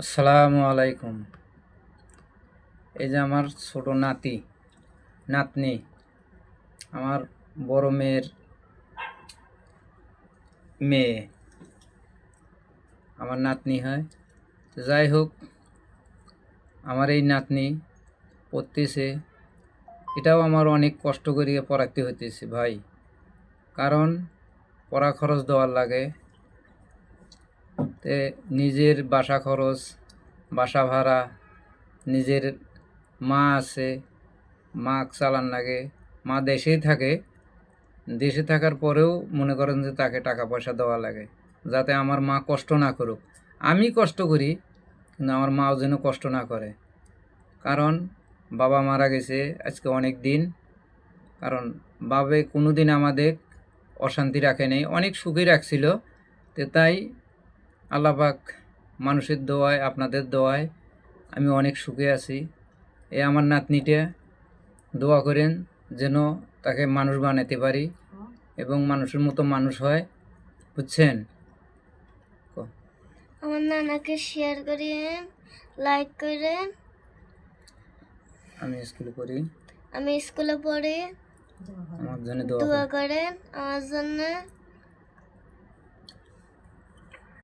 আসসালামু আলাইকুম। এই যে আমার ছোট নাতনি, আমার বড় মেয়ের মেয়ে, আমার নাতনি হয়। তো যাই হোক, আমার এই নাতনি পড়তেছে, এটাও আমার অনেক কষ্ট করিয়ে পড়াতে হইতেছে ভাই। কারণ পড়া খরচ দেওয়ার লাগে, তে নিজের বাসা খরচ, বাসা ভাড়া, নিজের মা আছে, মা চালান লাগে। মা দেশেই থাকে, দেশে থাকার পরেও মনে করেন যে তাকে টাকা পয়সা দেওয়া লাগে, যাতে আমার মা কষ্ট না করুক। আমি কষ্ট করি, কিন্তু আমার মাও যেন কষ্ট না করে। কারণ বাবা মারা গেছে আজকে অনেক দিন। কারণ বাবে কোনো দিন আমাদের অশান্তি রাখে নেই, অনেক সুখী রাখছিল। তো তাই আল্লাহ পাক মানুষের দোয়ায়, আপনাদের দোয়ায় আমি অনেক সুখে আছি। আমার নাতনিটা দোয়া করেন যেন তাকে মানুষ বানাতে পারি এবং মানুষের মতো মানুষ হয়, বুঝছেন? আমার নানাকে শেয়ার করেন, লাইক করেন। আমি স্কুলে পড়ি, আমি স্কুলে পড়ি, আমার জন্য দোয়া করেন আমার জন্য।